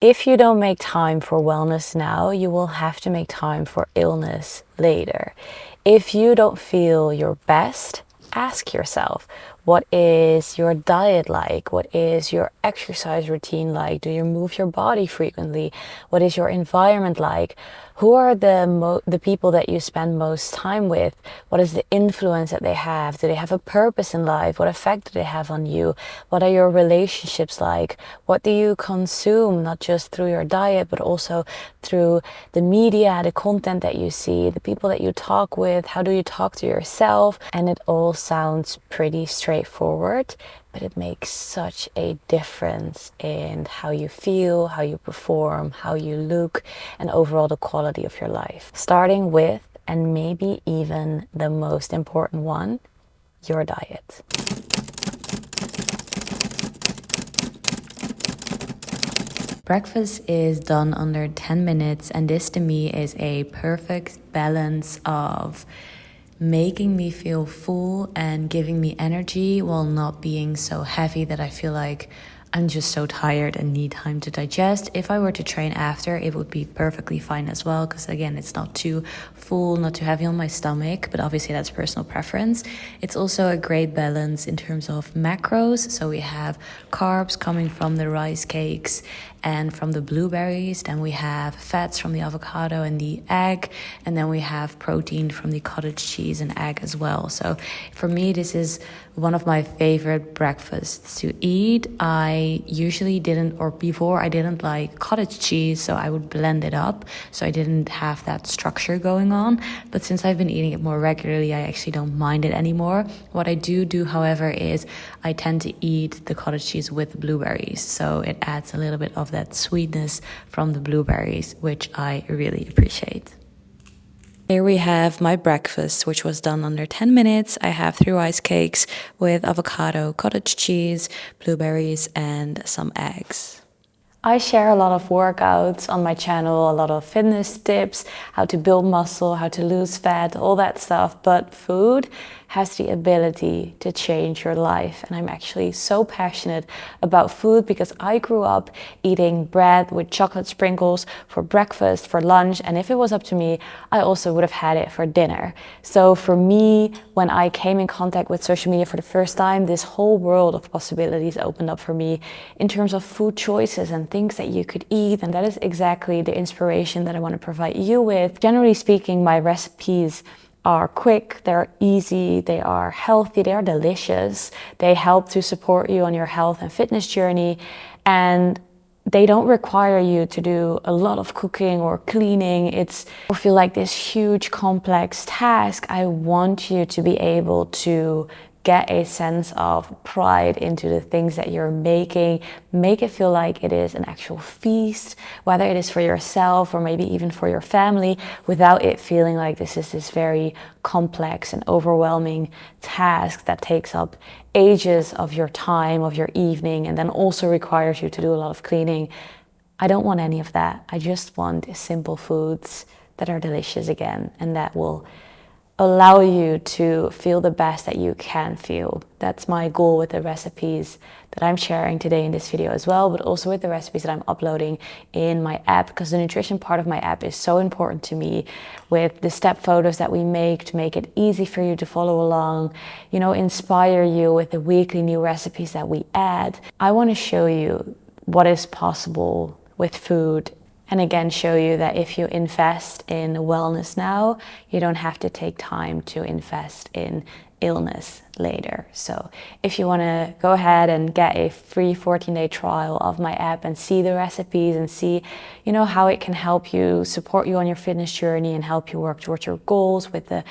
If you don't make time for wellness now, you will have to make time for illness later. If you don't feel your best, ask yourself, what is your diet like? What is your exercise routine like? Do you move your body frequently? What is your environment like? Who are the people that you spend most time with? What is the influence that they have? Do they have a purpose in life? What effect do they have on you? What are your relationships like? What do you consume, not just through your diet, but also through the media, the content that you see, the people that you talk with? How do you talk to yourself? And it all sounds pretty straightforward, but it makes such a difference in how you feel, how you perform, how you look, and overall the quality of your life. Starting with, and maybe even the most important one, your diet. Breakfast is done under 10 minutes, and this to me is a perfect balance of making me feel full and giving me energy while not being so heavy that I feel like I'm just so tired and need time to digest. If I were to train after, it would be perfectly fine as well, because again, it's not too full, not too heavy on my stomach, but obviously that's personal preference. It's also a great balance in terms of macros. So we have carbs coming from the rice cakes and from the blueberries, then we have fats from the avocado and the egg, and then we have protein from the cottage cheese and egg as well. So for me, this is one of my favorite breakfasts to eat. I usually didn't, or before I didn't like cottage cheese, so I would blend it up, so I didn't have that structure going on. But since I've been eating it more regularly, I actually don't mind it anymore. What I do, however, is I tend to eat the cottage cheese with blueberries, so it adds a little bit of that sweetness from the blueberries, which I really appreciate. Here we have my breakfast, which was done under 10 minutes. I have 3 rice cakes with avocado, cottage cheese, blueberries, and some eggs. I share a lot of workouts on my channel, a lot of fitness tips, how to build muscle, how to lose fat, all that stuff. But food has the ability to change your life. And I'm actually so passionate about food because I grew up eating bread with chocolate sprinkles for breakfast, for lunch. And if it was up to me, I also would have had it for dinner. So for me, when I came in contact with social media for the first time, this whole world of possibilities opened up for me in terms of food choices and things that you could eat. And that is exactly the inspiration that I want to provide you with. Generally speaking, my recipes are quick, they're easy, they are healthy, they are delicious. They help to support you on your health and fitness journey. And they don't require you to do a lot of cooking or cleaning. Or feel like this huge complex task. I want you to be able to get a sense of pride into the things that you're making. Make it feel like it is an actual feast, whether it is for yourself or maybe even for your family, without it feeling like this is this very complex and overwhelming task that takes up ages of your time, of your evening, and then also requires you to do a lot of cleaning. I don't want any of that. I just want simple foods that are delicious again, and that will allow you to feel the best that you can feel. That's my goal with the recipes that I'm sharing today in this video as well, but also with the recipes that I'm uploading in my app, because the nutrition part of my app is so important to me, with the step photos that we make to make it easy for you to follow along, inspire you with the weekly new recipes that we add. I want to show you what is possible with food. And again, show you that if you invest in wellness now, you don't have to take time to invest in illness later. So if you want to go ahead and get a free 14-day trial of my app and see the recipes and see, how it can help you, support you on your fitness journey and help you work towards your goals with the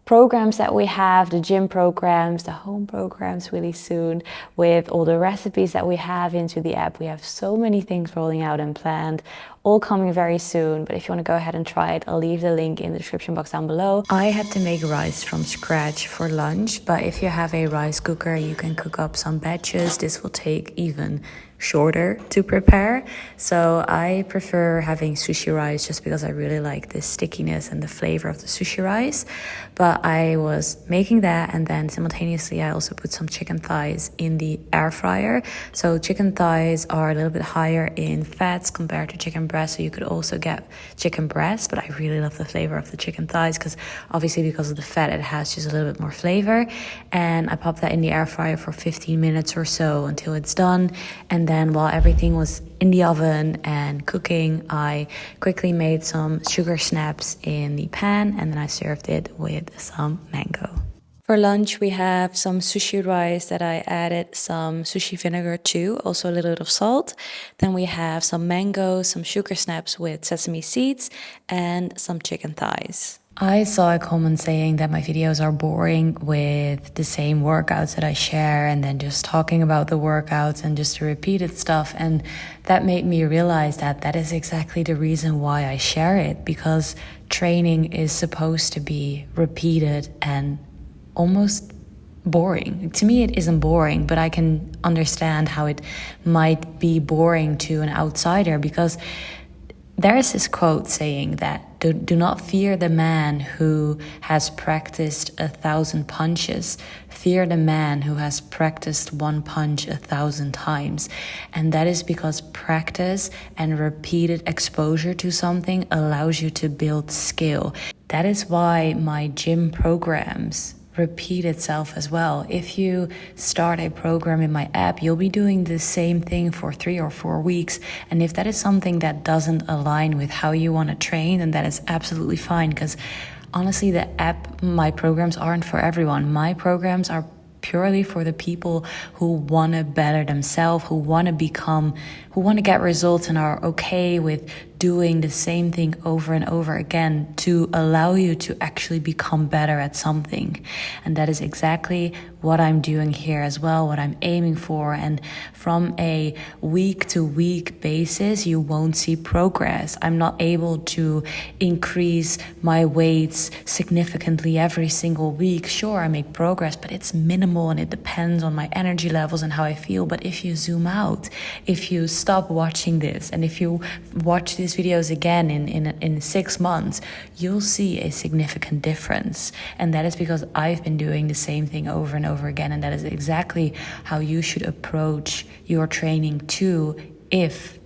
programs that we have, the gym programs, the home programs really soon, with all the recipes that we have into the app. We have so many things rolling out and planned, all coming very soon. But if you want to go ahead and try it, I'll leave the link in the description box down below. I had to make rice from scratch for lunch, but if you have a rice cooker, you can cook up some batches. This will take even shorter to prepare. So I prefer having sushi rice just because I really like the stickiness and the flavor of the sushi rice. But I was making that, and then simultaneously I also put some chicken thighs in the air fryer. So chicken thighs are a little bit higher in fats compared to chicken breast, so you could also get chicken breast, but I really love the flavor of the chicken thighs because obviously because of the fat it has just a little bit more flavor. And I popped that in the air fryer for 15 minutes or so until it's done. And then while everything was in the oven and cooking, I quickly made some sugar snaps in the pan, and then I served it with some mango. For lunch, we have some sushi rice that I added some sushi vinegar to, also a little bit of salt. Then we have some mango, some sugar snaps with sesame seeds, and some chicken thighs. I saw a comment saying that my videos are boring with the same workouts that I share and then just talking about the workouts and just the repeated stuff. And that made me realize that that is exactly the reason why I share it, because training is supposed to be repeated and almost boring. To me, it isn't boring, but I can understand how it might be boring to an outsider, because there is this quote saying that do not fear the man who has practiced 1,000 punches. Fear the man who has practiced one punch 1,000 times. And that is because practice and repeated exposure to something allows you to build skill. That is why my gym programs repeat itself as well. If you start a program in my app, you'll be doing the same thing for 3 or 4 weeks. And if that is something that doesn't align with how you want to train, then that is absolutely fine. Because honestly, the app, my programs aren't for everyone. My programs are purely for the people who want to better themselves, who want to get results and are okay with doing the same thing over and over again to allow you to actually become better at something. And that is exactly what I'm doing here as well, what I'm aiming for. And from a week to week basis, you won't see progress. I'm not able to increase my weights significantly every single week. Sure, I make progress, but it's minimal and it depends on my energy levels and how I feel. But if you zoom out, if you stop watching this, and if you watch these videos again in 6 months, you'll see a significant difference. And that is because I've been doing the same thing over and over again. And that is exactly how you should approach your training too, if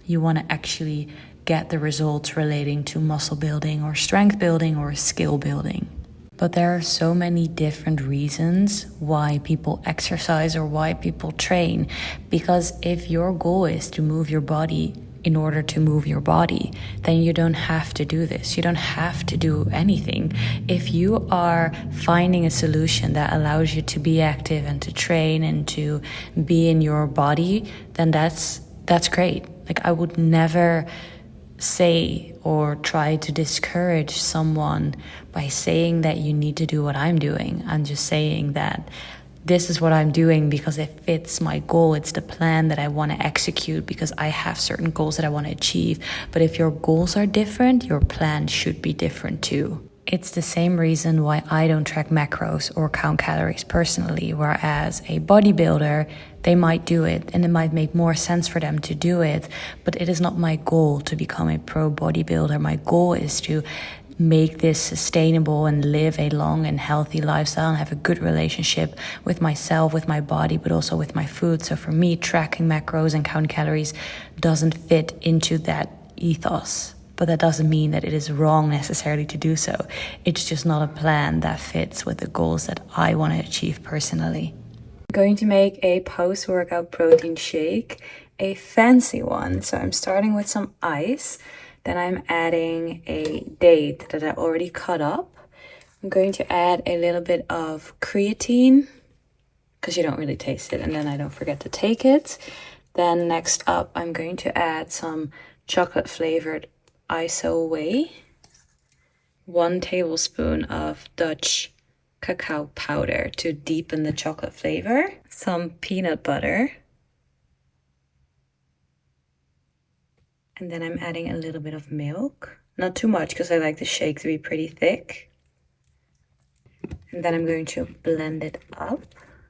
you want to actually get the results relating to muscle building or strength building or skill building. But there are so many different reasons why people exercise or why people train. Because if your goal is to move your body in order to move your body, then you don't have to do this. You don't have to do anything. If you are finding a solution that allows you to be active and to train and to be in your body, then that's great. Like, I would never say or try to discourage someone by saying that you need to do what I'm doing. I'm just saying that this is what I'm doing because it fits my goal. It's the plan that I want to execute because I have certain goals that I want to achieve. But if your goals are different, your plan should be different too. It's the same reason why I don't track macros or count calories personally, whereas a bodybuilder, they might do it and it might make more sense for them to do it, but it is not my goal to become a pro bodybuilder. My goal is to make this sustainable and live a long and healthy lifestyle and have a good relationship with myself, with my body, but also with my food. So for me, tracking macros and counting calories doesn't fit into that ethos. But that doesn't mean that it is wrong necessarily to do so. It's just not a plan that fits with the goals that I want to achieve personally. I'm going to make a post-workout protein shake, a fancy one. So I'm starting with some ice. Then I'm adding a date that I already cut up. I'm going to add a little bit of creatine because you don't really taste it, and then I don't forget to take it. Then next up, I'm going to add some chocolate flavored ISO whey, 1 tablespoon of Dutch cacao powder to deepen the chocolate flavor, some peanut butter, and then I'm adding a little bit of milk. Not too much because I like the shake to be pretty thick. And then I'm going to blend it up.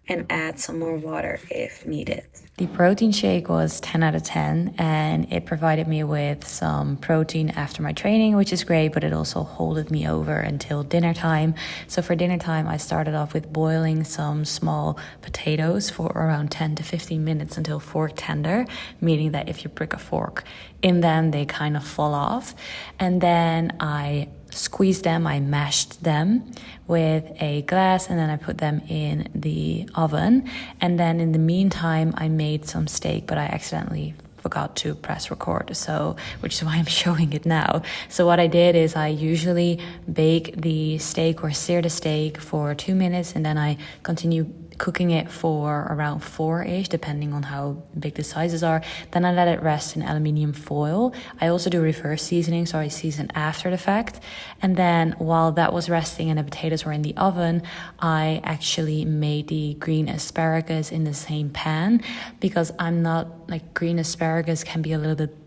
and add some more water if needed. The protein shake was 10 out of 10 and it provided me with some protein after my training, which is great, but it also holded me over until dinner time. So for dinner time, I started off with boiling some small potatoes for around 10 to 15 minutes until fork tender, meaning that if you prick a fork in them, they kind of fall off. And then I squeezed them, I mashed them with a glass, and then I put them in the oven. And then in the meantime, I made some steak, but I accidentally forgot to press record, so which is why I'm showing it now. So what I did is I usually bake the steak or sear the steak for 2 minutes, and then I continue cooking it for around 4-ish, depending on how big the sizes are. Then I let it rest in aluminium foil. I also do reverse seasoning, so I season after the fact. And then while that was resting and the potatoes were in the oven, I actually made the green asparagus in the same pan, because I'm not like, green asparagus can be a little bit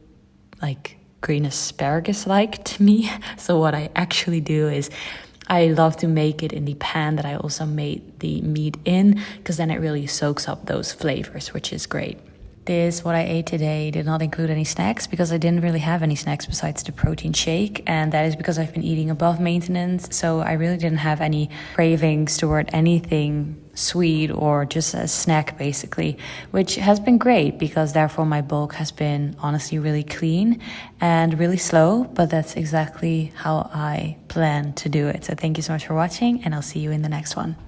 like green asparagus like to me. So what I actually do is I love to make it in the pan that I also made the meat in, because then it really soaks up those flavors, which is great. This, what I ate today, did not include any snacks because I didn't really have any snacks besides the protein shake. And that is because I've been eating above maintenance. So I really didn't have any cravings toward anything sweet or just a snack basically, which has been great because therefore my bulk has been honestly really clean and really slow, but that's exactly how I plan to do it. So thank you so much for watching and I'll see you in the next one.